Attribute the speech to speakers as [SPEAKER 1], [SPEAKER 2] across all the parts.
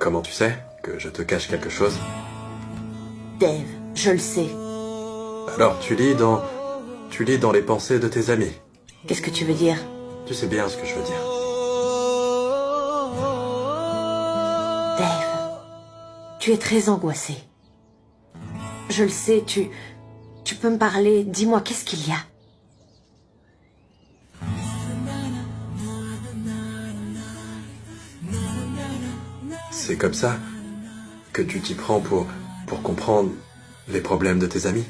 [SPEAKER 1] Comment tu sais que je te cache quelque chose?
[SPEAKER 2] Dave, je le sais.
[SPEAKER 1] Alors, tu lis dans les pensées de tes amis.
[SPEAKER 2] Qu'est-ce que tu veux dire?
[SPEAKER 1] Tu sais bien ce que je veux dire.
[SPEAKER 2] Dave, tu es très angoissé. Je le sais, tu peux me parler. Dis-moi, qu'est-ce qu'il y a?
[SPEAKER 1] C'est comme ça que tu t'y prends pour comprendre les problèmes de tes amis?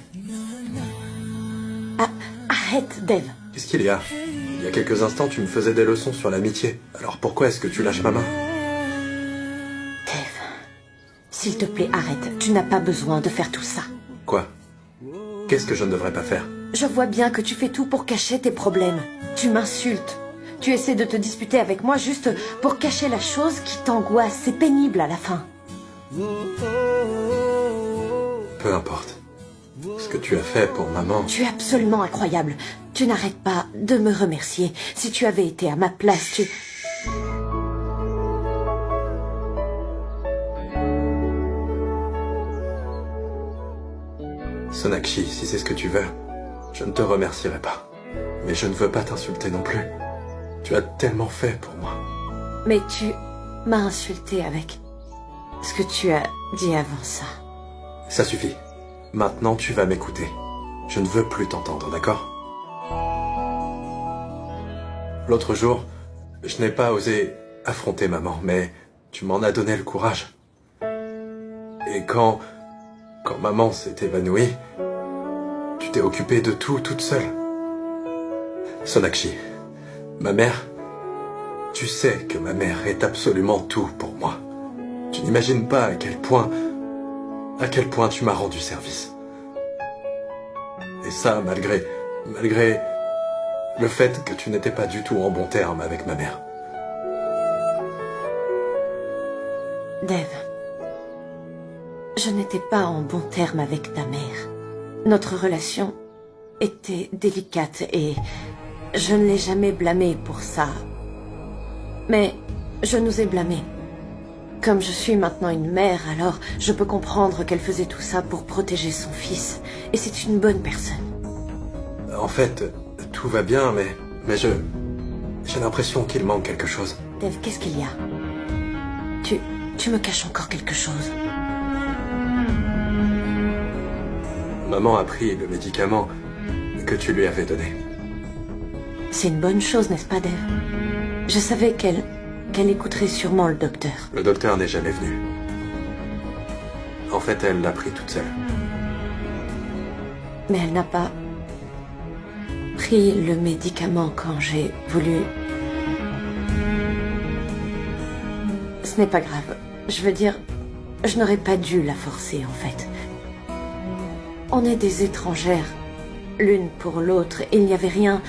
[SPEAKER 2] Ah, arrête, Dave.
[SPEAKER 1] Qu'est-ce qu'il y a? Il y a quelques instants, tu me faisais des leçons sur l'amitié. Alors pourquoi est-ce que tu lâches ma main?
[SPEAKER 2] Dave, s'il te plaît, arrête. Tu n'as pas besoin de faire tout ça.
[SPEAKER 1] Quoi? Qu'est-ce que je ne devrais pas faire?
[SPEAKER 2] Je vois bien que tu fais tout pour cacher tes problèmes. Tu m'insultes. Tu essaies de te disputer avec moi juste pour cacher la chose qui t'angoisse. C'est pénible à la fin.
[SPEAKER 1] Peu importe. Ce que tu as fait pour maman...
[SPEAKER 2] Tu es absolument incroyable. Tu n'arrêtes pas de me remercier. Si tu avais été à ma place, tu...
[SPEAKER 1] Sonakshi, si c'est ce que tu veux, je ne te remercierai pas. Mais je ne veux pas t'insulter non plus. Tu as tellement fait pour moi.
[SPEAKER 2] Mais tu m'as insulté avec ce que tu as dit avant ça.
[SPEAKER 1] Ça suffit. Maintenant, tu vas m'écouter. Je ne veux plus t'entendre, d'accord? L'autre jour, je n'ai pas osé affronter maman, mais tu m'en as donné le courage. Et quand maman s'est évanouie, tu t'es occupée de tout toute seule. Sonakshi, ma mère, tu sais que ma mère est absolument tout pour moi. Tu n'imagines pas à quel point tu m'as rendu service. Et ça, malgré le fait que tu n'étais pas du tout en bon terme avec ma mère.
[SPEAKER 2] Dave, je n'étais pas en bon terme avec ta mère. Notre relation était délicate et je ne l'ai jamais blâmée pour ça. Mais je nous ai blâmés. Comme je suis maintenant une mère, alors je peux comprendre qu'elle faisait tout ça pour protéger son fils. Et c'est une bonne personne.
[SPEAKER 1] En fait, tout va bien, mais j'ai l'impression qu'il manque quelque chose.
[SPEAKER 2] Dave, qu'est-ce qu'il y a? Tu me caches encore quelque chose.
[SPEAKER 1] Maman a pris le médicament que tu lui avais donné.
[SPEAKER 2] C'est une bonne chose, n'est-ce pas, Dave? Je savais qu'elle écouterait sûrement le docteur.
[SPEAKER 1] Le docteur n'est jamais venu. En fait, elle l'a pris toute seule.
[SPEAKER 2] Mais elle n'a pas pris le médicament quand j'ai voulu... Ce n'est pas grave. Je veux dire, je n'aurais pas dû la forcer, en fait. On est des étrangères, l'une pour l'autre. Il n'y avait rien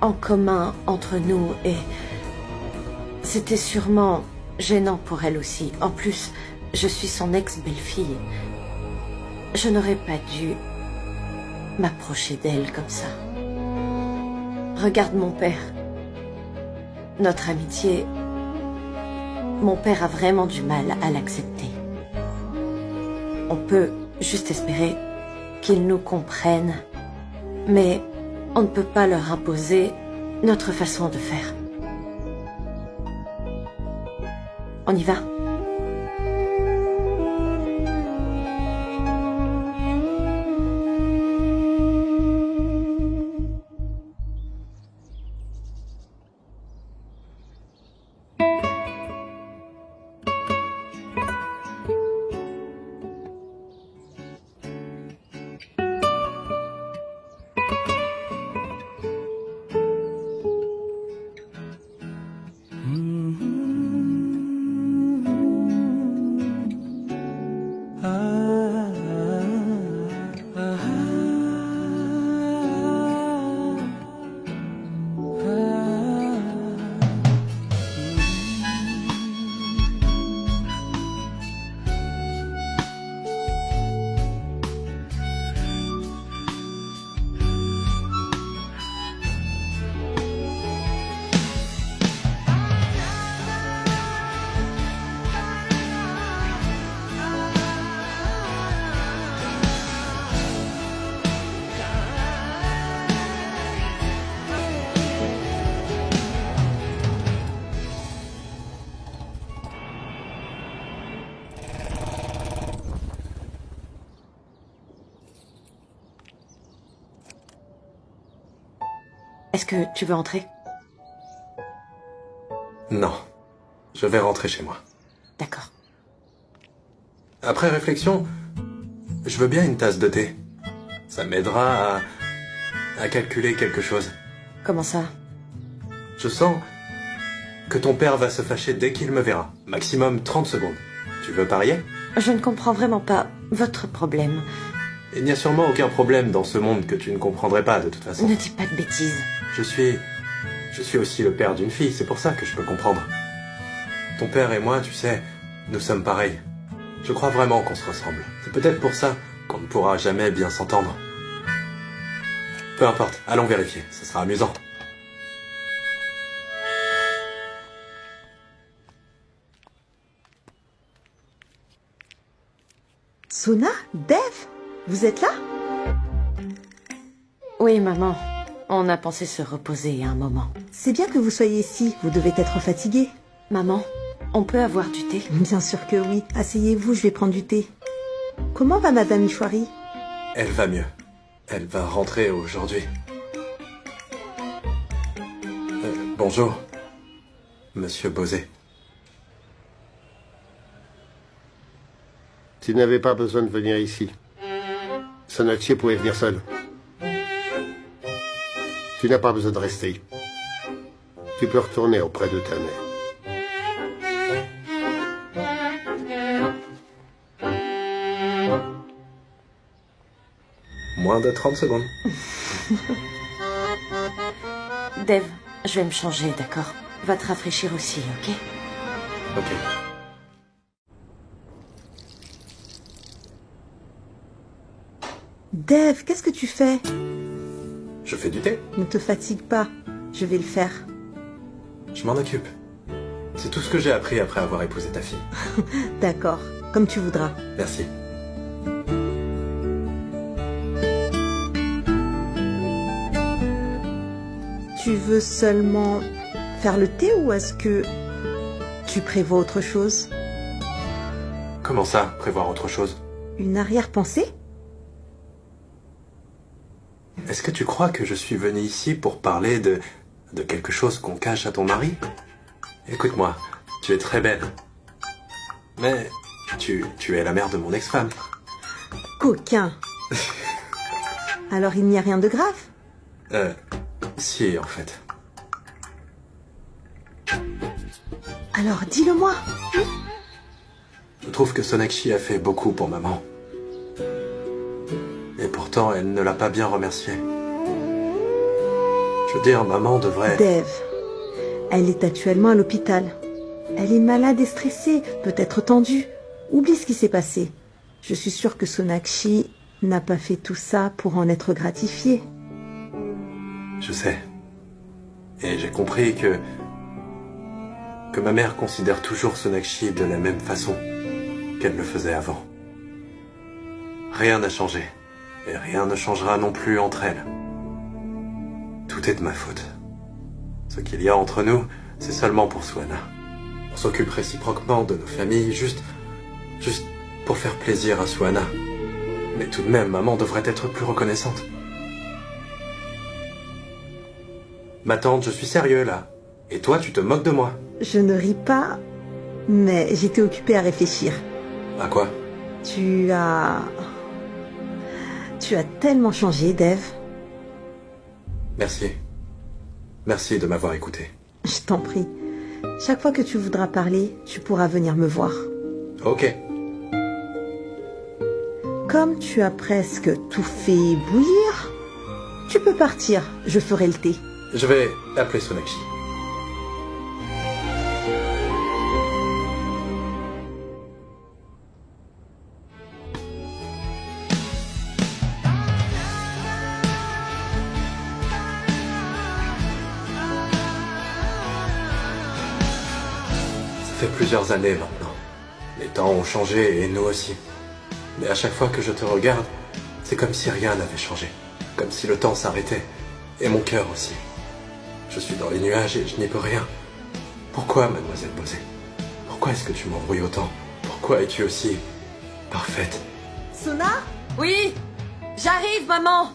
[SPEAKER 2] en commun entre nous et... C'était sûrement gênant pour elle aussi. En plus, je suis son ex-belle-fille. Je n'aurais pas dû m'approcher d'elle comme ça. Regarde mon père. Notre amitié... Mon père a vraiment du mal à l'accepter. On peut juste espérer qu'ils nous comprennent, mais on ne peut pas leur imposer notre façon de faire. On y va? Est-ce que tu veux entrer?
[SPEAKER 1] Non. Je vais rentrer chez moi.
[SPEAKER 2] D'accord.
[SPEAKER 1] Après réflexion, je veux bien une tasse de thé. Ça m'aidera à calculer quelque chose.
[SPEAKER 2] Comment ça?
[SPEAKER 1] Je sens que ton père va se fâcher dès qu'il me verra. Maximum 30 secondes. Tu veux parier?
[SPEAKER 2] Je ne comprends vraiment pas votre problème.
[SPEAKER 1] Il n'y a sûrement aucun problème dans ce monde que tu ne comprendrais pas de toute façon.
[SPEAKER 2] Ne dis pas de bêtises.
[SPEAKER 1] Je suis aussi le père d'une fille, c'est pour ça que je peux comprendre. Ton père et moi, tu sais, nous sommes pareils. Je crois vraiment qu'on se ressemble. C'est peut-être pour ça qu'on ne pourra jamais bien s'entendre. Peu importe, allons vérifier, ce sera amusant.
[SPEAKER 3] Sona, Dev, vous êtes là?
[SPEAKER 2] Oui, maman. On a pensé se reposer un moment.
[SPEAKER 3] C'est bien que vous soyez ici, vous devez être fatiguée.
[SPEAKER 2] Maman, on peut avoir du thé?
[SPEAKER 3] Bien sûr que oui. Asseyez-vous, je vais prendre du thé. Comment va Madame Ishwari?
[SPEAKER 1] Elle va mieux. Elle va rentrer aujourd'hui. Bonjour, Monsieur Bosé.
[SPEAKER 4] Tu n'avais pas besoin de venir ici. Sonakshi pouvait venir seul. Tu n'as pas besoin de rester. Tu peux retourner auprès de ta mère.
[SPEAKER 1] Moins de 30 secondes.
[SPEAKER 2] Dev, je vais me changer, d'accord? Va te rafraîchir aussi, ok?
[SPEAKER 1] Ok.
[SPEAKER 3] Dev, qu'est-ce que tu fais?
[SPEAKER 1] Je fais du thé.
[SPEAKER 3] Ne te fatigue pas, je vais le faire.
[SPEAKER 1] Je m'en occupe. C'est tout ce que j'ai appris après avoir épousé ta fille.
[SPEAKER 3] D'accord, comme tu voudras.
[SPEAKER 1] Merci.
[SPEAKER 3] Tu veux seulement faire le thé ou est-ce que tu prévois autre chose?
[SPEAKER 1] Comment ça, prévoir autre chose?
[SPEAKER 3] Une arrière-pensée?
[SPEAKER 1] Est-ce que tu crois que je suis venu ici pour parler de quelque chose qu'on cache à ton mari? Écoute-moi, tu es très belle. Mais tu es la mère de mon ex-femme.
[SPEAKER 3] Coquin. Alors il n'y a rien de grave?
[SPEAKER 1] Si, en fait.
[SPEAKER 3] Alors dis-le-moi.
[SPEAKER 1] Je trouve que Sonakshi a fait beaucoup pour maman. Et pourtant, elle ne l'a pas bien remercié. Je veux dire, maman devrait...
[SPEAKER 3] Dev, elle est actuellement à l'hôpital. Elle est malade et stressée, peut-être tendue. Oublie ce qui s'est passé. Je suis sûre que Sonakshi n'a pas fait tout ça pour en être gratifié.
[SPEAKER 1] Je sais. Et j'ai compris que ma mère considère toujours Sonakshi de la même façon qu'elle le faisait avant. Rien n'a changé. Et rien ne changera non plus entre elles. Tout est de ma faute. Ce qu'il y a entre nous, c'est seulement pour Swana. On s'occupe réciproquement de nos familles, juste pour faire plaisir à Swana. Mais tout de même, maman devrait être plus reconnaissante. Ma tante, je suis sérieux là. Et toi, tu te moques de moi.
[SPEAKER 3] Je ne ris pas, mais j'étais occupée à réfléchir.
[SPEAKER 1] À quoi?
[SPEAKER 3] Tu as tellement changé, Dev.
[SPEAKER 1] Merci. Merci de m'avoir écouté.
[SPEAKER 3] Je t'en prie. Chaque fois que tu voudras parler, tu pourras venir me voir.
[SPEAKER 1] Ok.
[SPEAKER 3] Comme tu as presque tout fait bouillir, tu peux partir. Je ferai le thé.
[SPEAKER 1] Je vais appeler Sonakshi. Ça fait plusieurs années maintenant. Les temps ont changé et nous aussi. Mais à chaque fois que je te regarde, c'est comme si rien n'avait changé. Comme si le temps s'arrêtait. Et mon cœur aussi. Je suis dans les nuages et je n'y peux rien. Pourquoi, mademoiselle Bosé? Pourquoi est-ce que tu m'embrouilles autant? Pourquoi es-tu aussi parfaite?
[SPEAKER 3] Sona?
[SPEAKER 2] Oui! J'arrive, maman!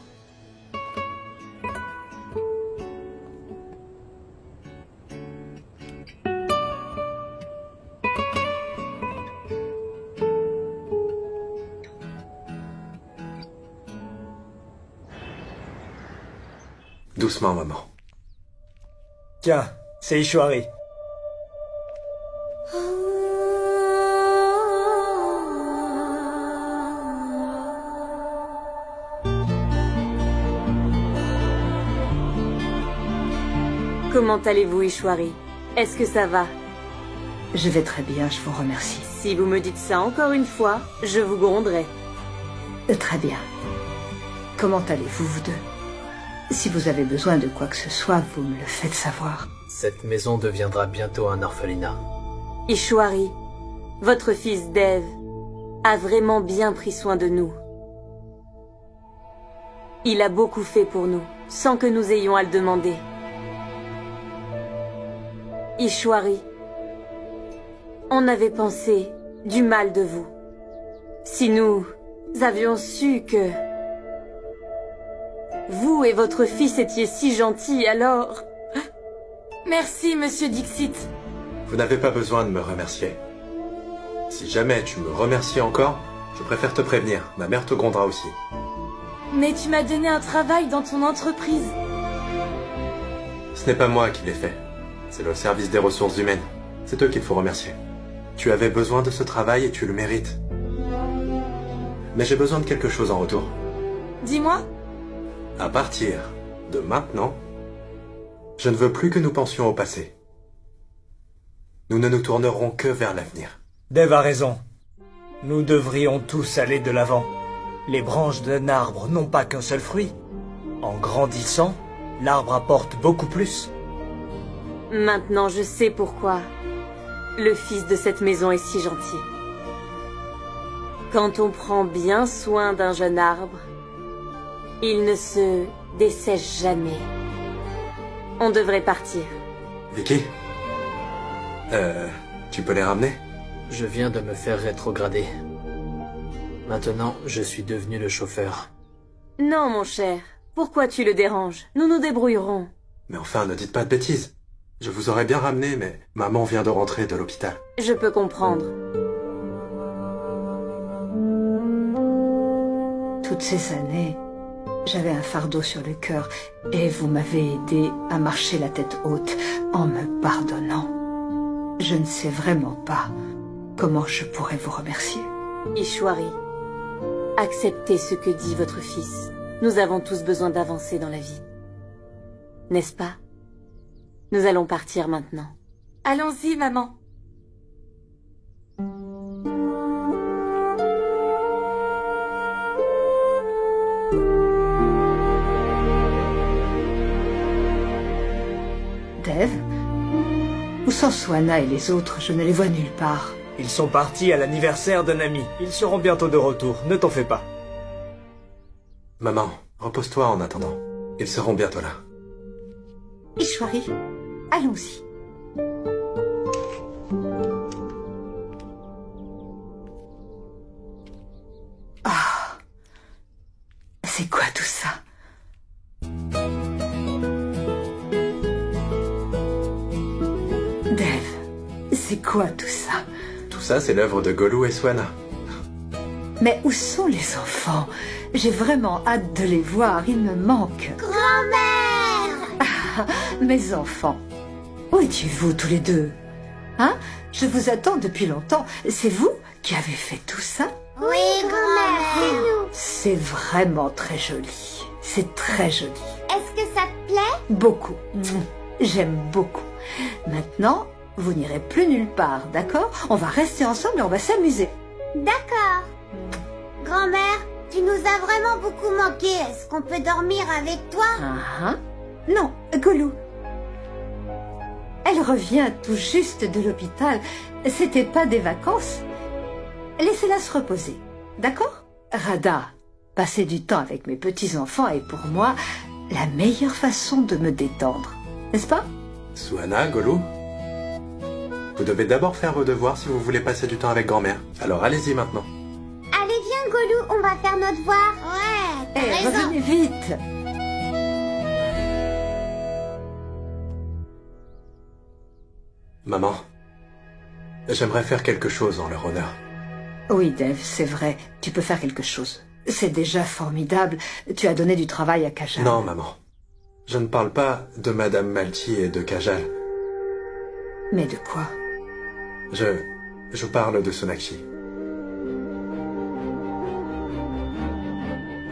[SPEAKER 1] Doucement, maman.
[SPEAKER 5] Tiens, c'est Ishwari.
[SPEAKER 2] Comment allez-vous, Ishwari? Est-ce que ça va?
[SPEAKER 6] Je vais très bien, je vous remercie.
[SPEAKER 2] Si vous me dites ça encore une fois, je vous gronderai.
[SPEAKER 6] Très bien. Comment allez-vous, vous deux? Si vous avez besoin de quoi que ce soit, vous me le faites savoir.
[SPEAKER 7] Cette maison deviendra bientôt un orphelinat.
[SPEAKER 2] Ishwari, votre fils Dev a vraiment bien pris soin de nous. Il a beaucoup fait pour nous, sans que nous ayons à le demander. Ishwari, on avait pensé du mal de vous. Si nous avions su que vous et votre fils étiez si gentils, alors... Merci, monsieur Dixit.
[SPEAKER 1] Vous n'avez pas besoin de me remercier. Si jamais tu me remercies encore, je préfère te prévenir. Ma mère te grondera aussi.
[SPEAKER 2] Mais tu m'as donné un travail dans ton entreprise.
[SPEAKER 1] Ce n'est pas moi qui l'ai fait. C'est le service des ressources humaines. C'est eux qu'il faut remercier. Tu avais besoin de ce travail et tu le mérites. Mais j'ai besoin de quelque chose en retour.
[SPEAKER 2] Dis-moi.
[SPEAKER 1] À partir de maintenant, je ne veux plus que nous pensions au passé. Nous ne nous tournerons que vers l'avenir.
[SPEAKER 5] Dev a raison. Nous devrions tous aller de l'avant. Les branches d'un arbre n'ont pas qu'un seul fruit. En grandissant, l'arbre apporte beaucoup plus.
[SPEAKER 2] Maintenant, je sais pourquoi le fils de cette maison est si gentil. Quand on prend bien soin d'un jeune arbre, il ne se dessèche jamais. On devrait partir.
[SPEAKER 1] Vicky, tu peux les ramener?
[SPEAKER 7] Je viens de me faire rétrograder. Maintenant, je suis devenu le chauffeur.
[SPEAKER 2] Non, mon cher. Pourquoi tu le déranges? Nous nous débrouillerons.
[SPEAKER 1] Mais enfin, ne dites pas de bêtises. Je vous aurais bien ramené, mais maman vient de rentrer de l'hôpital.
[SPEAKER 2] Je peux comprendre.
[SPEAKER 6] Toutes ces années, j'avais un fardeau sur le cœur et vous m'avez aidé à marcher la tête haute en me pardonnant. Je ne sais vraiment pas comment je pourrais vous remercier.
[SPEAKER 2] Ishwari, acceptez ce que dit votre fils. Nous avons tous besoin d'avancer dans la vie. N'est-ce pas? Nous allons partir maintenant. Allons-y, maman.
[SPEAKER 6] Dev? Où sont Swana et les autres? Je ne les vois nulle part.
[SPEAKER 5] Ils sont partis à l'anniversaire d'un ami. Ils seront bientôt de retour, ne t'en fais pas.
[SPEAKER 1] Maman, repose-toi en attendant. Ils seront bientôt là.
[SPEAKER 6] Ishwari, allons-y. Ah, c'est quoi tout ça? Dev, c'est quoi tout ça?
[SPEAKER 1] Tout ça, c'est l'œuvre de Golou et Swana.
[SPEAKER 6] Mais où sont les enfants? J'ai vraiment hâte de les voir, ils me manquent. Ah, mes enfants, où étiez-vous tous les deux? Hein? Je vous attends depuis longtemps. C'est vous qui avez fait tout ça?
[SPEAKER 8] Oui, grand-mère, c'est nous.
[SPEAKER 6] C'est vraiment très joli. C'est très joli.
[SPEAKER 8] Est-ce que ça te plaît?
[SPEAKER 6] Beaucoup. J'aime beaucoup. Maintenant, vous n'irez plus nulle part, d'accord? On va rester ensemble et on va s'amuser.
[SPEAKER 8] D'accord. Grand-mère, tu nous as vraiment beaucoup manqué. Est-ce qu'on peut dormir avec toi?
[SPEAKER 6] Ah, non, Golou. Elle revient tout juste de l'hôpital. C'était pas des vacances. Laissez-la se reposer, d'accord? Radha, passer du temps avec mes petits-enfants est pour moi la meilleure façon de me détendre. N'est-ce pas?
[SPEAKER 1] Swana, Golou, vous devez d'abord faire vos devoirs si vous voulez passer du temps avec grand-mère. Alors allez-y maintenant.
[SPEAKER 8] Allez, viens, Golou, on va faire notre devoir. Ouais, t'as raison.
[SPEAKER 6] Revenez vite.
[SPEAKER 1] Maman, j'aimerais faire quelque chose en leur honneur.
[SPEAKER 6] Oui, Dev, c'est vrai. Tu peux faire quelque chose. C'est déjà formidable. Tu as donné du travail à Kajal.
[SPEAKER 1] Non, maman. Je ne parle pas de Madame Malti et de Kajal.
[SPEAKER 6] Mais de quoi?
[SPEAKER 1] Je parle de Sonakshi.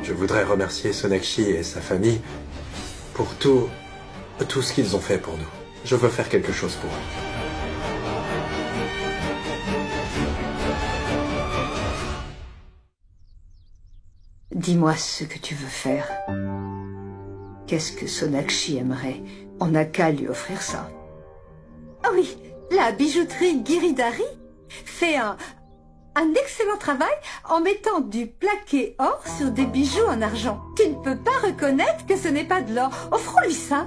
[SPEAKER 1] Je voudrais remercier Sonakshi et sa famille pour tout ce qu'ils ont fait pour nous. Je veux faire quelque chose pour eux.
[SPEAKER 6] Dis-moi ce que tu veux faire. Qu'est-ce que Sonakshi aimerait? On n'a qu'à lui offrir ça. Ah oui, la bijouterie Giridhari fait un excellent travail en mettant du plaqué or sur des bijoux en argent. Tu ne peux pas reconnaître que ce n'est pas de l'or. Offrons-lui ça.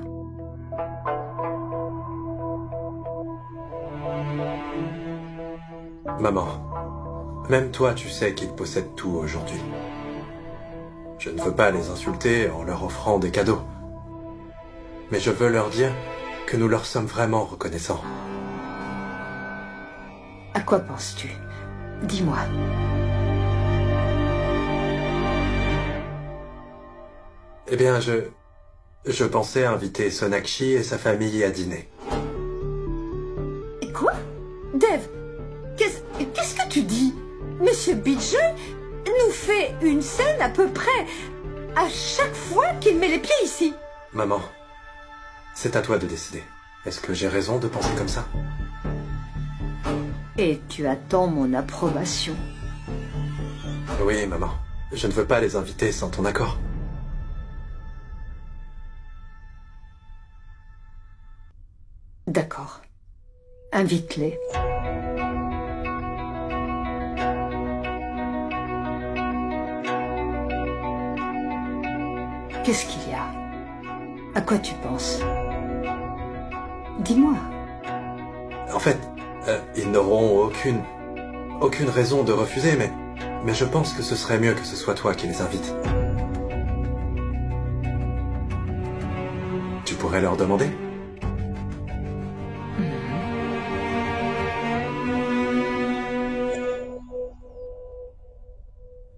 [SPEAKER 1] Maman, même toi tu sais qu'ils possèdent tout aujourd'hui. Je ne veux pas les insulter en leur offrant des cadeaux. Mais je veux leur dire que nous leur sommes vraiment reconnaissants.
[SPEAKER 6] À quoi penses-tu? Dis-moi.
[SPEAKER 1] Eh bien, je pensais inviter Sonakshi et sa famille à dîner.
[SPEAKER 6] Quoi? Dev, qu'est-ce que tu dis? Monsieur Bijoy nous fait une scène à peu près à chaque fois qu'il met les pieds ici.
[SPEAKER 1] Maman, c'est à toi de décider. Est-ce que j'ai raison de penser comme ça?
[SPEAKER 6] Et tu attends mon approbation.
[SPEAKER 1] Oui, maman. Je ne veux pas les inviter sans ton accord.
[SPEAKER 6] D'accord. Invite-les. Qu'est-ce qu'il y a? À quoi tu penses? Dis-moi.
[SPEAKER 1] En fait, ils n'auront aucune raison de refuser, mais je pense que ce serait mieux que ce soit toi qui les invites. Tu pourrais leur demander?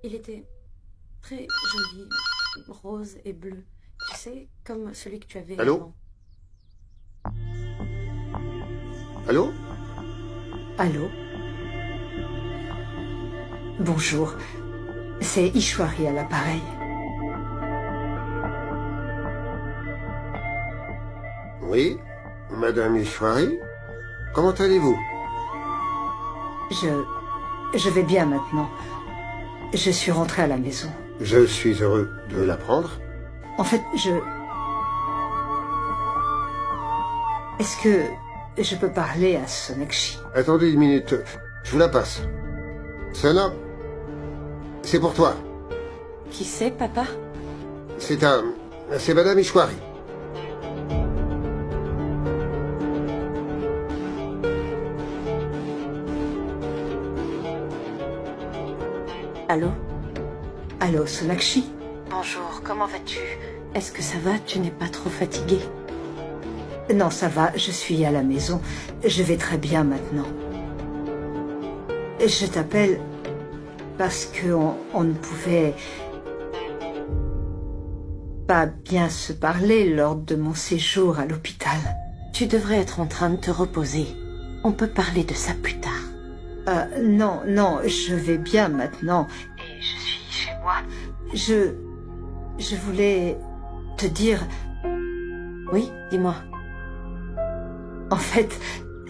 [SPEAKER 2] Il était très joli, rose et bleu. Tu sais, comme celui que tu avais
[SPEAKER 4] Allô?
[SPEAKER 2] avant.
[SPEAKER 4] Allô?
[SPEAKER 6] Allô? Bonjour. C'est Ishwari à l'appareil.
[SPEAKER 4] Oui? Madame Ishwari? Comment allez-vous?
[SPEAKER 6] Je vais bien maintenant. Je suis rentrée à la maison.
[SPEAKER 4] Je suis heureux de l'apprendre.
[SPEAKER 6] En fait, Est-ce que je peux parler à Sonakshi?
[SPEAKER 4] Attendez une minute, je vous la passe. Cela, c'est pour toi.
[SPEAKER 2] Qui c'est, papa?
[SPEAKER 4] C'est Madame Ishwari.
[SPEAKER 2] Allô?
[SPEAKER 6] Allô, Sonakshi?
[SPEAKER 2] Bonjour, comment vas-tu? Est-ce que ça va? Tu n'es pas trop fatiguée?
[SPEAKER 6] Non, ça va, je suis à la maison. Je vais très bien maintenant. Je t'appelle parce qu'on ne pouvait pas bien se parler lors de mon séjour à l'hôpital.
[SPEAKER 2] Tu devrais être en train de te reposer. On peut parler de ça plus tard.
[SPEAKER 6] Non, je vais bien maintenant. Et je suis chez moi. Je voulais te dire...
[SPEAKER 2] Oui, dis-moi.
[SPEAKER 6] En fait,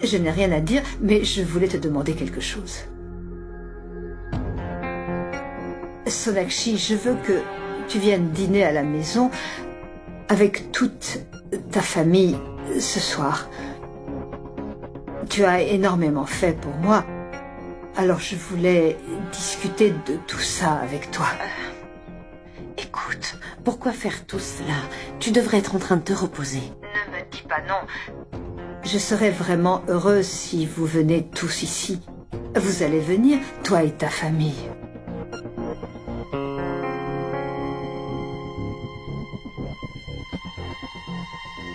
[SPEAKER 6] je n'ai rien à dire, mais je voulais te demander quelque chose. Sonakshi, je veux que tu viennes dîner à la maison avec toute ta famille ce soir. Tu as énormément fait pour moi, alors je voulais discuter de tout ça avec toi.
[SPEAKER 2] Écoute, pourquoi faire tout cela? Tu devrais être en train de te reposer.
[SPEAKER 6] Ne me dis pas non. Je serais vraiment heureuse si vous venez tous ici. Vous allez venir, toi et ta famille.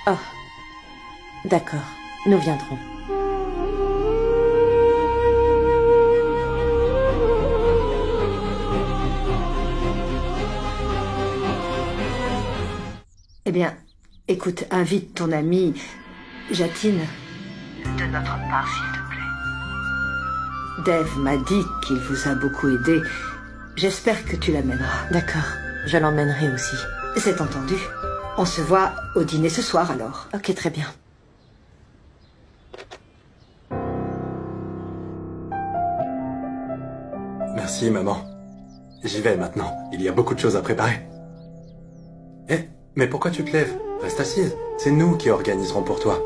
[SPEAKER 2] Oh, d'accord, nous viendrons.
[SPEAKER 6] Eh bien, Écoute, invite ton amie Jatine.
[SPEAKER 2] De notre part, s'il te plaît.
[SPEAKER 6] Dave m'a dit qu'il vous a beaucoup aidé. J'espère que tu l'amèneras.
[SPEAKER 2] D'accord, je l'emmènerai aussi.
[SPEAKER 6] C'est entendu. On se voit au dîner ce soir alors.
[SPEAKER 2] Ok, très bien.
[SPEAKER 1] Merci, maman. J'y vais maintenant. Il y a beaucoup de choses à préparer. Eh, mais pourquoi tu te lèves? Reste assise. C'est nous qui organiserons pour toi.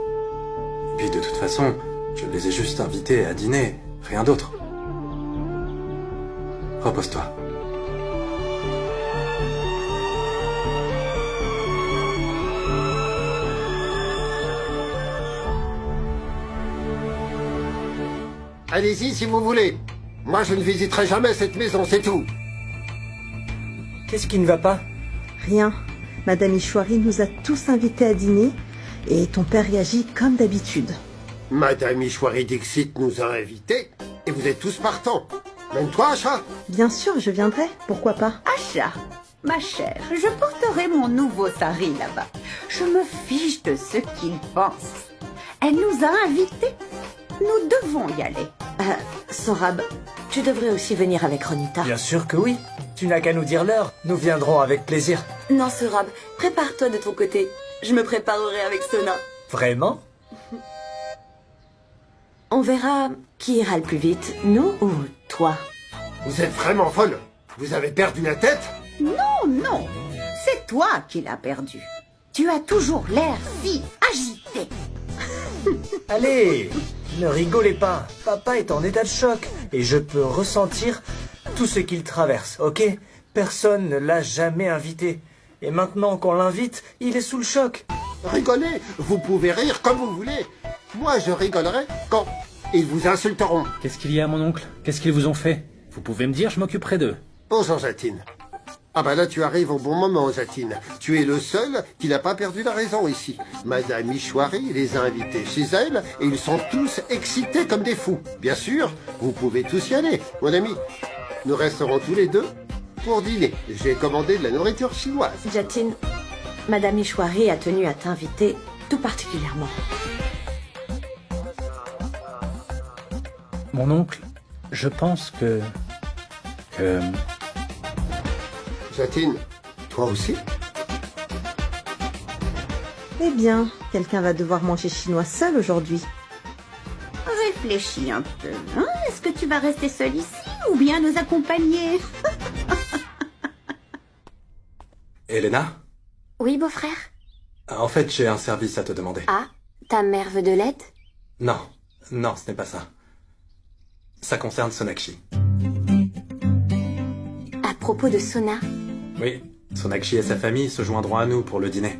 [SPEAKER 1] Et puis de toute façon, je les ai juste invités à dîner, rien d'autre. Repose-toi.
[SPEAKER 4] Allez-y si vous voulez. Moi, je ne visiterai jamais cette maison, c'est tout.
[SPEAKER 5] Qu'est-ce qui ne va pas?
[SPEAKER 3] Rien. Madame Ishwari nous a tous invités à dîner et ton père réagit comme d'habitude.
[SPEAKER 4] Madame Ishwari Dixit nous a invités et vous êtes tous partants. Même toi, Asha?
[SPEAKER 3] Bien sûr, je viendrai. Pourquoi pas?
[SPEAKER 9] Asha, ma chère, je porterai mon nouveau sari là-bas. Je me fiche de ce qu'ils pensent. Elle nous a invités. Nous devons y aller.
[SPEAKER 2] Sorab, tu devrais aussi venir avec Ronita.
[SPEAKER 5] Bien sûr que oui. Tu n'as qu'à nous dire l'heure. Nous viendrons avec plaisir.
[SPEAKER 10] Non, Sorab, prépare-toi de ton côté. Je me préparerai avec Sona.
[SPEAKER 5] Vraiment?
[SPEAKER 2] On verra qui ira le plus vite, nous ou toi.
[SPEAKER 4] Vous êtes vraiment folle. Vous avez perdu la tête?
[SPEAKER 9] Non, non, c'est toi qui l'as perdu. Tu as toujours l'air si agité.
[SPEAKER 5] Allez, ne rigolez pas. Papa est en état de choc et je peux ressentir tout ce qu'il traverse, ok? Personne ne l'a jamais invité. Et maintenant qu'on l'invite, il est sous le choc.
[SPEAKER 4] Rigolez, vous pouvez rire comme vous voulez. Moi, je rigolerai quand ils vous insulteront.
[SPEAKER 11] Qu'est-ce qu'il y a, mon oncle? Qu'est-ce qu'ils vous ont fait? Vous pouvez me dire, je m'occuperai d'eux.
[SPEAKER 4] Bonjour, Jatine. Ah bah là, tu arrives au bon moment, Jatine. Tu es le seul qui n'a pas perdu la raison ici. Madame Ishwari les a invités chez elle et ils sont tous excités comme des fous. Bien sûr, vous pouvez tous y aller. Mon ami, nous resterons tous les deux pour dîner. J'ai commandé de la nourriture chinoise.
[SPEAKER 2] Jatine, Madame Ishwari a tenu à t'inviter tout particulièrement.
[SPEAKER 11] Mon oncle, je pense que...
[SPEAKER 4] Jatine, toi aussi?
[SPEAKER 3] Eh bien, quelqu'un va devoir manger chinois seul aujourd'hui.
[SPEAKER 9] Réfléchis un peu. Hein? Est-ce que tu vas rester seul ici ou bien nous accompagner?
[SPEAKER 1] Elena?
[SPEAKER 10] Oui, beau-frère?
[SPEAKER 1] En fait, j'ai un service à te demander.
[SPEAKER 10] Ah, ta mère veut de l'aide?
[SPEAKER 1] Non, non, ce n'est pas ça. Ça concerne Sonakshi.
[SPEAKER 10] À propos de Sona?
[SPEAKER 1] Oui, Sonakshi et sa famille se joindront à nous pour le dîner.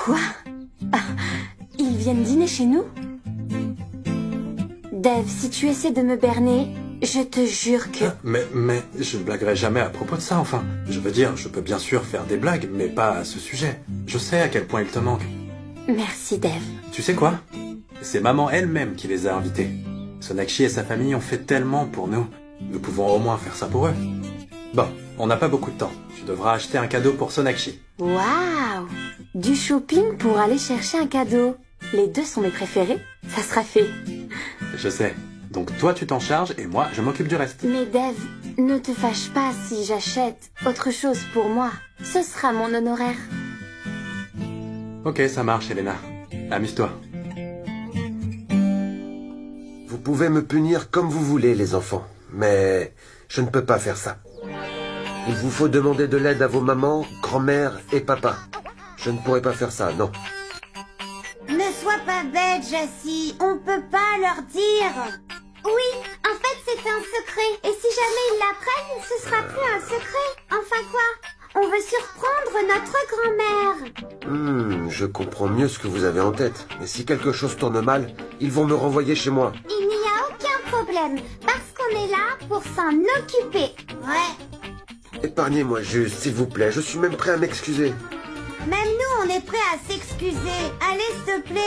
[SPEAKER 10] Quoi? Ah, ils viennent dîner chez nous? Dave, si tu essaies de me berner, je te jure que...
[SPEAKER 1] Mais je ne blaguerai jamais à propos de ça, enfin. Je veux dire, je peux bien sûr faire des blagues, mais pas à ce sujet. Je sais à quel point il te manque.
[SPEAKER 10] Merci, Dave.
[SPEAKER 1] Tu sais quoi? C'est maman elle-même qui les a invités. Sonakshi et sa famille ont fait tellement pour nous. Nous pouvons au moins faire ça pour eux. Bon, on n'a pas beaucoup de temps. Tu devras acheter un cadeau pour Sonakshi.
[SPEAKER 10] Waouh! Du shopping pour aller chercher un cadeau. Les deux sont mes préférés. Ça sera fait.
[SPEAKER 1] Je sais. Donc toi tu t'en charges et moi je m'occupe du reste.
[SPEAKER 10] Mais Dave, ne te fâche pas si j'achète autre chose pour moi. Ce sera mon honoraire.
[SPEAKER 1] Ok, ça marche, Elena. Amuse-toi.
[SPEAKER 12] Vous pouvez me punir comme vous voulez, les enfants, mais je ne peux pas faire ça. Il vous faut demander de l'aide à vos mamans, grand-mère et papa. Je ne pourrai pas faire ça, non.
[SPEAKER 8] Ne sois pas bête, Jessie. On peut pas leur dire. Oui, en fait, c'est un secret. Et si jamais ils l'apprennent, ce sera plus un secret. Enfin quoi? On veut surprendre notre grand-mère.
[SPEAKER 12] Je comprends mieux ce que vous avez en tête. Mais si quelque chose tourne mal, ils vont me renvoyer chez moi.
[SPEAKER 8] Il n'y a aucun problème, parce qu'on est là pour s'en occuper. Ouais.
[SPEAKER 12] Épargnez-moi juste, s'il vous plaît. Je suis même prêt à m'excuser.
[SPEAKER 8] Même nous, on est prêts à s'excuser. Allez, s'il te plaît.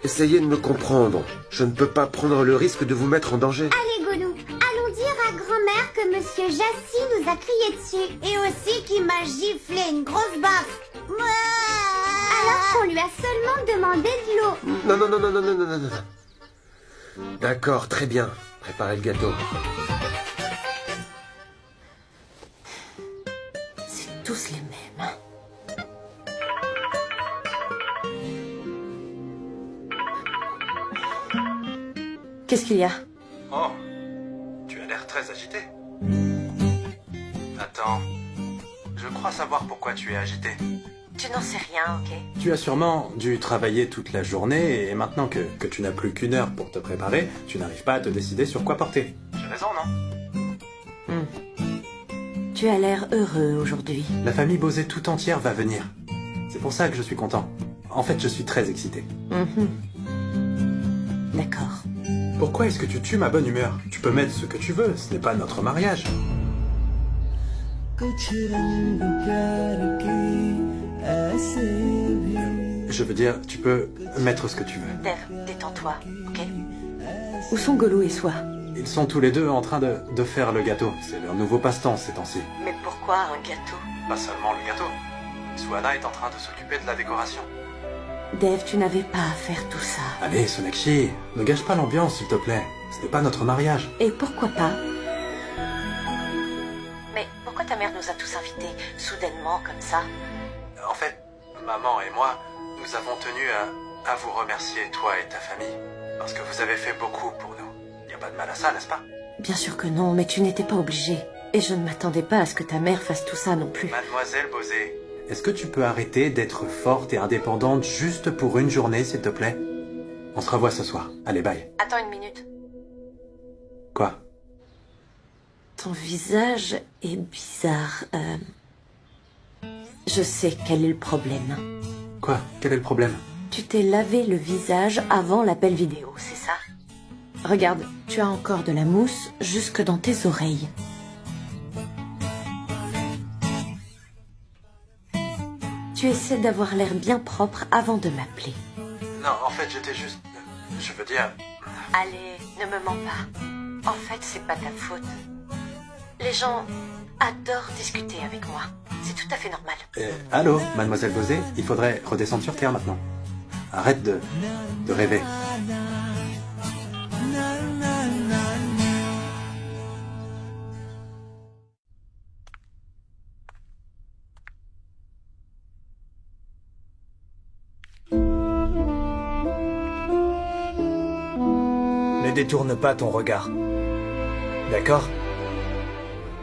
[SPEAKER 12] Essayez de me comprendre. Je ne peux pas prendre le risque de vous mettre en danger.
[SPEAKER 8] Allez, Goulou, allons dire à grand-mère que Monsieur Jassy nous a crié dessus. Et aussi qu'il m'a giflé une grosse baffe. Alors qu'on lui a seulement demandé de l'eau.
[SPEAKER 12] Non, non, non, non, non, non, non, non, non. D'accord, très bien. Préparez le gâteau.
[SPEAKER 2] C'est tous les mêmes. Hein. Qu'est-ce qu'il y a?
[SPEAKER 1] Oh, tu as l'air très agité. Attends, je crois savoir pourquoi tu es agité.
[SPEAKER 2] Tu n'en sais rien, ok?
[SPEAKER 1] Tu as sûrement dû travailler toute la journée et maintenant que tu n'as plus qu'1 heure pour te préparer, tu n'arrives pas à te décider sur quoi porter. J'ai raison, non?
[SPEAKER 2] Tu as l'air heureux aujourd'hui.
[SPEAKER 1] La famille Bosé tout entière va venir. C'est pour ça que je suis content. En fait, je suis très excité.
[SPEAKER 2] D'accord.
[SPEAKER 1] Pourquoi est-ce que tu tues ma bonne humeur? Tu peux mettre ce que tu veux, ce n'est pas notre mariage. Je veux dire, tu peux mettre ce que tu veux.
[SPEAKER 2] Dave, détends-toi, ok? Où sont Golou et Soi?
[SPEAKER 1] Ils sont tous les deux en train de faire le gâteau. C'est leur nouveau passe-temps ces temps-ci.
[SPEAKER 2] Mais pourquoi un gâteau?
[SPEAKER 1] Pas seulement le gâteau. Suana est en train de s'occuper de la décoration.
[SPEAKER 2] Dave, tu n'avais pas à faire tout ça.
[SPEAKER 1] Allez, Sonakshi, ne gâche pas l'ambiance, s'il te plaît. Ce n'est pas notre mariage.
[SPEAKER 2] Et pourquoi pas? Mais pourquoi ta mère nous a tous invités, soudainement, comme ça?
[SPEAKER 1] En fait, maman et moi, nous avons tenu à vous remercier, toi et ta famille, parce que vous avez fait beaucoup pour nous. Il n'y a pas de mal à ça, n'est-ce pas?
[SPEAKER 2] Bien sûr que non, mais tu n'étais pas obligé. Et je ne m'attendais pas à ce que ta mère fasse tout ça non plus.
[SPEAKER 1] Mademoiselle Bosé, est-ce que tu peux arrêter d'être forte et indépendante juste pour une journée, s'il te plaît? On se revoit ce soir. Allez, bye.
[SPEAKER 2] Attends une minute.
[SPEAKER 1] Quoi?
[SPEAKER 2] Ton visage est bizarre. Je sais quel est le problème.
[SPEAKER 1] Quoi? Quel est le problème?
[SPEAKER 2] Tu t'es lavé le visage avant l'appel vidéo, c'est ça? Regarde, tu as encore de la mousse jusque dans tes oreilles. Tu essaies d'avoir l'air bien propre avant de m'appeler.
[SPEAKER 1] Non, en fait, j'étais juste... Je veux dire...
[SPEAKER 2] Allez, ne me mens pas. En fait, c'est pas ta faute. Les gens adorent discuter avec moi. C'est tout à fait normal.
[SPEAKER 1] Allô, mademoiselle Bosé, il faudrait redescendre sur Terre maintenant. Arrête de rêver.
[SPEAKER 5] Ne détourne pas ton regard. D'accord?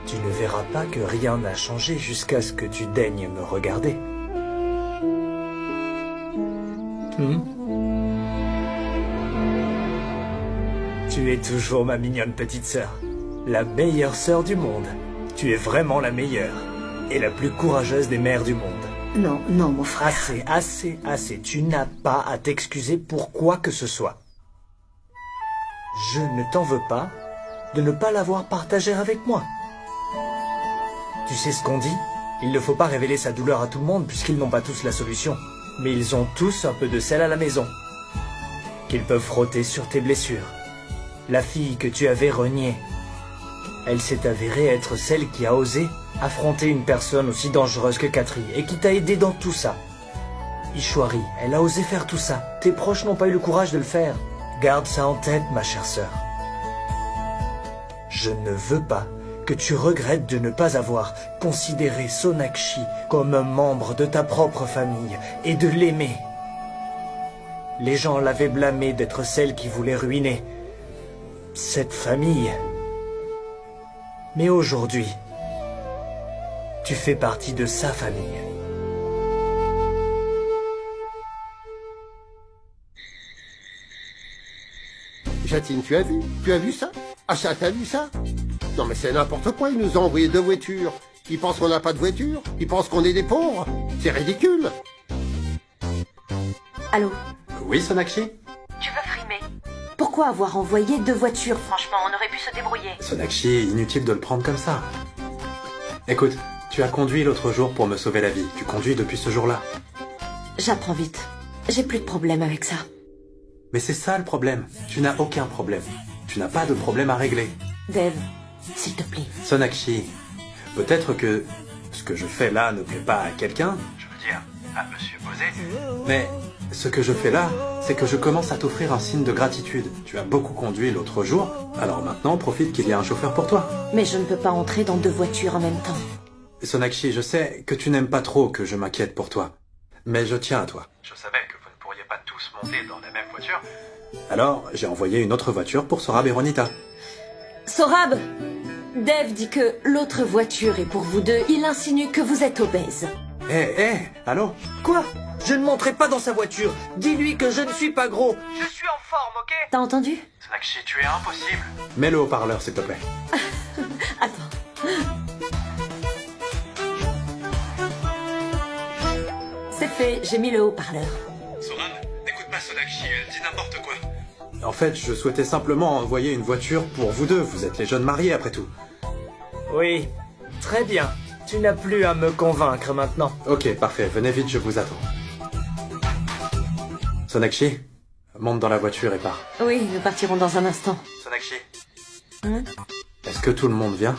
[SPEAKER 5] Tu ne verras pas que rien n'a changé jusqu'à ce que tu daignes me regarder. Tu es toujours ma mignonne petite sœur. La meilleure sœur du monde. Tu es vraiment la meilleure. Et la plus courageuse des mères du monde.
[SPEAKER 2] Non, non, mon frère.
[SPEAKER 5] Assez, assez, assez. Tu n'as pas à t'excuser pour quoi que ce soit. Je ne t'en veux pas de ne pas l'avoir partagé avec moi. Tu sais ce qu'on dit? Il ne faut pas révéler sa douleur à tout le monde puisqu'ils n'ont pas tous la solution. Mais ils ont tous un peu de sel à la maison, qu'ils peuvent frotter sur tes blessures. La fille que tu avais reniée, elle s'est avérée être celle qui a osé affronter une personne aussi dangereuse que Katri et qui t'a aidé dans tout ça. Ishwari, elle a osé faire tout ça. Tes proches n'ont pas eu le courage de le faire. Garde ça en tête, ma chère sœur. Je ne veux pas que tu regrettes de ne pas avoir considéré Sonakshi comme un membre de ta propre famille et de l'aimer. Les gens l'avaient blâmée d'être celle qui voulait ruiner cette famille. Mais aujourd'hui, tu fais partie de sa famille.
[SPEAKER 4] Jatine, tu as vu? Tu as vu ça? Ah ça, t'as vu ça? Non mais c'est n'importe quoi, ils nous ont envoyé 2 voitures. Ils pensent qu'on n'a pas de voiture? Ils pensent qu'on est des pauvres? C'est ridicule.
[SPEAKER 2] Allô?
[SPEAKER 1] Oui, Sonakshi?
[SPEAKER 2] Tu veux frimer? Pourquoi avoir envoyé 2 voitures? Franchement, on aurait pu se débrouiller.
[SPEAKER 1] Sonakshi, inutile de le prendre comme ça. Écoute, tu as conduit l'autre jour pour me sauver la vie. Tu conduis depuis ce jour-là.
[SPEAKER 2] J'apprends vite. J'ai plus de problème avec ça.
[SPEAKER 1] Mais c'est ça le problème. Tu n'as aucun problème. Tu n'as pas de problème à régler.
[SPEAKER 2] Dave, s'il te plaît.
[SPEAKER 1] Sonakshi, peut-être que ce que je fais là ne plaît pas à quelqu'un. Je veux dire, à Monsieur Bosé. Mais ce que je fais là, c'est que je commence à t'offrir un signe de gratitude. Tu as beaucoup conduit l'autre jour, alors maintenant profite qu'il y a un chauffeur pour toi.
[SPEAKER 2] Mais je ne peux pas entrer dans 2 voitures en même temps.
[SPEAKER 1] Sonakshi, je sais que tu n'aimes pas trop que je m'inquiète pour toi. Mais je tiens à toi. Je savais que vous ne pourriez pas tous monter dans la même voiture. Alors, j'ai envoyé une autre voiture pour Sorab et Ronita.
[SPEAKER 2] Sorab, Dev dit que l'autre voiture est pour vous deux. Il insinue que vous êtes obèse.
[SPEAKER 1] Allô?
[SPEAKER 5] Quoi? Je ne monterai pas dans sa voiture. Dis-lui que je ne suis pas gros. Je suis en forme, ok?
[SPEAKER 2] T'as entendu?
[SPEAKER 1] Sonakshi, tu es impossible. Mets le haut-parleur, s'il te plaît.
[SPEAKER 2] Attends. C'est fait, j'ai mis le haut-parleur.
[SPEAKER 1] Sorab, n'écoute pas Sonakshi, elle dit n'importe quoi. En fait, je souhaitais simplement envoyer une voiture pour vous deux. Vous êtes les jeunes mariés, après tout.
[SPEAKER 5] Oui, très bien. Tu n'as plus à me convaincre maintenant.
[SPEAKER 1] Ok, parfait. Venez vite, je vous attends. Sonakshi, monte dans la voiture et pars.
[SPEAKER 2] Oui, nous partirons dans un instant.
[SPEAKER 1] Sonakshi. Est-ce que tout le monde vient?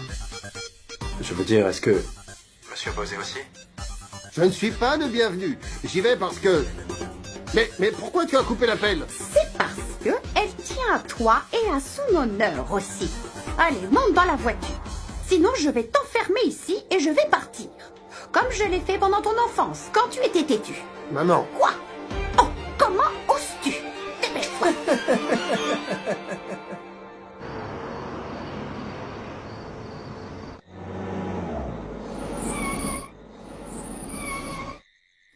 [SPEAKER 1] Je veux dire, est-ce que Monsieur Bosé aussi?
[SPEAKER 4] Je ne suis pas le bienvenu. J'y vais parce que... Mais pourquoi tu as coupé l'appel?
[SPEAKER 9] C'est parce que elle tient à toi et à son honneur aussi. Allez, monte dans la voiture. Sinon, je vais t'enfermer ici et je vais partir. Comme je l'ai fait pendant ton enfance, quand tu étais têtu.
[SPEAKER 4] Maman.
[SPEAKER 9] Quoi? Oh, comment oses-tu? Dépêche-toi.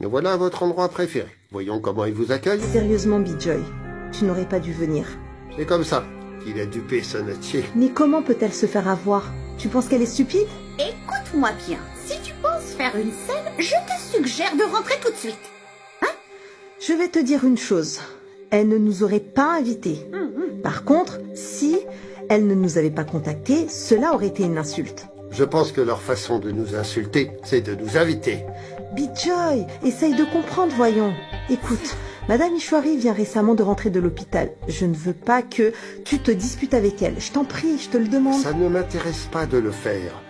[SPEAKER 4] Nous voilà à votre endroit préféré. Voyons comment il vous accueille.
[SPEAKER 3] Sérieusement, Bijoy, tu n'aurais pas dû venir.
[SPEAKER 4] C'est comme ça qu'il a dupé Sonakshi.
[SPEAKER 3] Mais comment peut-elle se faire avoir? Tu penses qu'elle est stupide?
[SPEAKER 9] Écoute-moi bien. Si tu penses faire une scène, je te suggère de rentrer tout de suite.
[SPEAKER 3] Je vais te dire une chose. Elle ne nous aurait pas invités. Par contre, si elle ne nous avait pas contactés, cela aurait été une insulte.
[SPEAKER 4] Je pense que leur façon de nous insulter, c'est de nous inviter.
[SPEAKER 3] Bijoy, essaye de comprendre, voyons. Écoute, Madame Ishwari vient récemment de rentrer de l'hôpital. Je ne veux pas que tu te disputes avec elle. Je t'en prie, je te le demande.
[SPEAKER 4] Ça ne m'intéresse pas de le faire.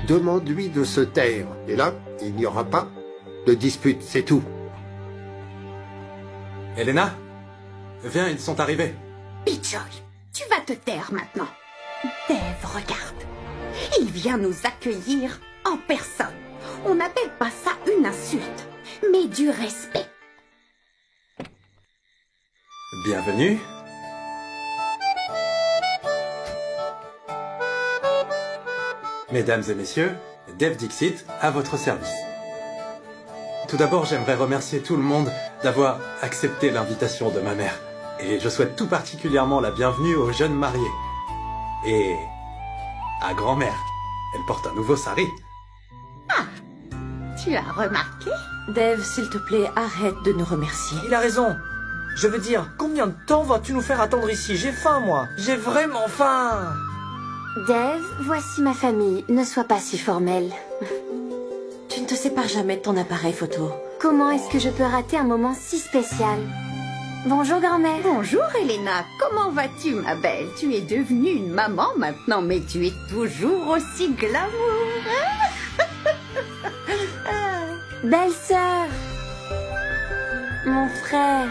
[SPEAKER 4] Demande-lui de se taire. Et là, il n'y aura pas de dispute, c'est tout.
[SPEAKER 1] Elena? Viens, ils sont arrivés.
[SPEAKER 9] Bijoy, tu vas te taire maintenant. Dev, regarde. Il vient nous accueillir en personne. On n'appelle pas ça une insulte, mais du respect.
[SPEAKER 1] Bienvenue. Mesdames et messieurs, Dev Dixit à votre service. Tout d'abord, j'aimerais remercier tout le monde d'avoir accepté l'invitation de ma mère. Et je souhaite tout particulièrement la bienvenue aux jeunes mariés. Et à grand-mère. Elle porte un nouveau sari.
[SPEAKER 9] Ah, tu as remarqué?
[SPEAKER 2] Dev, s'il te plaît, arrête de nous remercier.
[SPEAKER 5] Il a raison. Je veux dire, combien de temps vas-tu nous faire attendre ici? J'ai faim, moi. J'ai vraiment faim.
[SPEAKER 10] Dev, voici ma famille. Ne sois pas si formelle.
[SPEAKER 2] Tu ne te sépares jamais de ton appareil photo.
[SPEAKER 10] Comment est-ce que je peux rater un moment si spécial? Bonjour, grand-mère.
[SPEAKER 9] Bonjour, Elena. Comment vas-tu, ma belle? Tu es devenue une maman maintenant, mais tu es toujours aussi glamour.
[SPEAKER 10] Belle-sœur. Mon frère.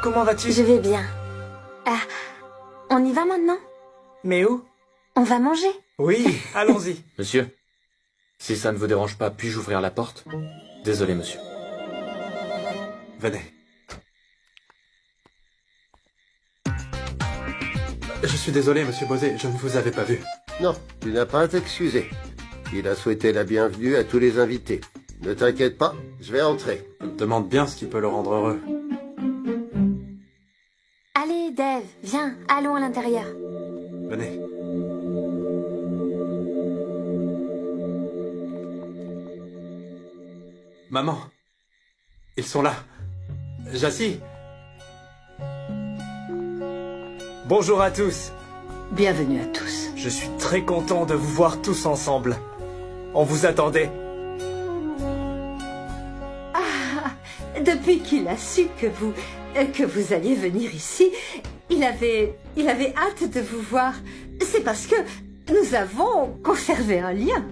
[SPEAKER 5] Comment vas-tu?
[SPEAKER 10] Je vais bien. Ah, on y va maintenant?
[SPEAKER 5] Mais où?
[SPEAKER 10] On va manger.
[SPEAKER 5] Oui, allons-y.
[SPEAKER 13] Monsieur, si ça ne vous dérange pas, puis-je ouvrir la porte? Désolé, monsieur.
[SPEAKER 1] Venez. Je suis désolé, monsieur Bosé, je ne vous avais pas vu.
[SPEAKER 4] Non, tu n'as pas à t'excuser. Il a souhaité la bienvenue à tous les invités. Ne t'inquiète pas, je vais entrer.
[SPEAKER 1] Je me demande bien ce qui peut le rendre heureux.
[SPEAKER 10] Allez, Dev, viens, allons à l'intérieur.
[SPEAKER 1] Venez. Maman, ils sont là. Jassi.
[SPEAKER 5] Bonjour à tous.
[SPEAKER 6] Bienvenue à tous.
[SPEAKER 5] Je suis très content de vous voir tous ensemble. On vous attendait.
[SPEAKER 6] Depuis qu'il a su que vous alliez venir ici, il avait hâte de vous voir. C'est parce que nous avons conservé un lien.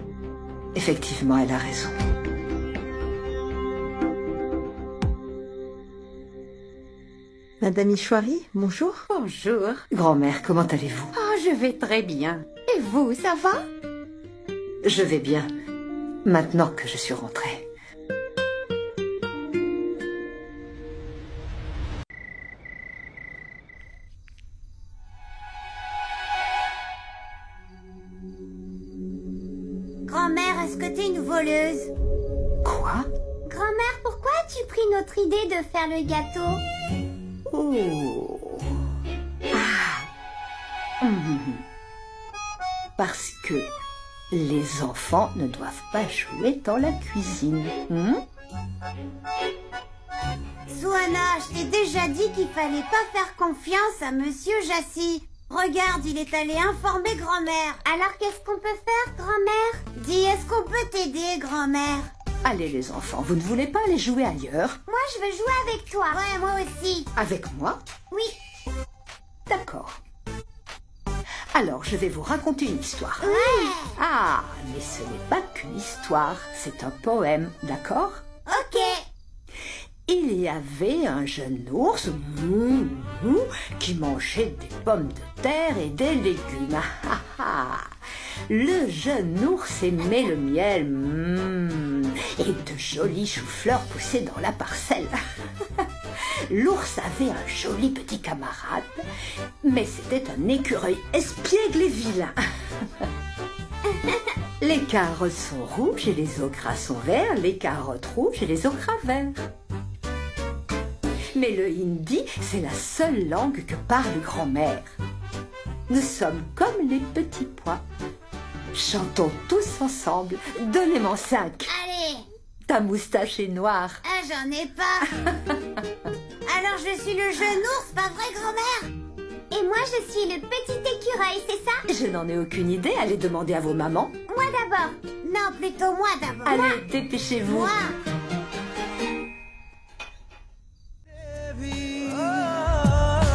[SPEAKER 6] Effectivement, elle a raison.
[SPEAKER 3] Madame Ishwari, bonjour.
[SPEAKER 6] Bonjour. Grand-mère, comment allez-vous?
[SPEAKER 9] Oh, je vais très bien. Et vous, ça va?
[SPEAKER 6] Je vais bien, maintenant que je suis rentrée.
[SPEAKER 8] Grand-mère, est-ce que t'es une voleuse?
[SPEAKER 6] Quoi?
[SPEAKER 8] Grand-mère, pourquoi as-tu pris notre idée de faire le gâteau?
[SPEAKER 6] Oh. Ah. Parce que les enfants ne doivent pas jouer dans la cuisine.
[SPEAKER 8] Suhana, je t'ai déjà dit qu'il fallait pas faire confiance à Monsieur Jassy. Regarde, il est allé informer grand-mère. Alors qu'est-ce qu'on peut faire, grand-mère? Dis, est-ce qu'on peut t'aider, grand-mère?
[SPEAKER 6] Allez les enfants, vous ne voulez pas aller jouer ailleurs?
[SPEAKER 8] Moi, je veux jouer avec toi. Ouais, moi aussi.
[SPEAKER 6] Avec moi?
[SPEAKER 8] Oui.
[SPEAKER 6] D'accord. Alors, je vais vous raconter une histoire.
[SPEAKER 8] Ouais.
[SPEAKER 6] Ah, mais ce n'est pas qu'une histoire, c'est un poème, d'accord?
[SPEAKER 8] Ok.
[SPEAKER 6] Il y avait un jeune ours qui mangeait des pommes de terre et des légumes. Le jeune ours aimait le miel et de jolis choux-fleurs poussaient dans la parcelle. L'ours avait un joli petit camarade, mais c'était un écureuil espiègle et vilain. Les carottes sont rouges et les okras sont verts, les carottes rouges et les okras verts. Mais le hindi, c'est la seule langue que parle grand-mère. Nous sommes comme les petits pois. Chantons tous ensemble. Donnez-moi 5.
[SPEAKER 8] Allez.
[SPEAKER 6] Ta moustache est noire.
[SPEAKER 8] Ah, j'en ai pas. Alors je suis le jeune ours, pas vrai, grand-mère? Et moi, je suis le petit écureuil, c'est ça?
[SPEAKER 6] Je n'en ai aucune idée. Allez demander à vos mamans.
[SPEAKER 8] Moi d'abord. Non, plutôt moi d'abord.
[SPEAKER 6] Allez, dépêchez-vous.
[SPEAKER 8] Moi.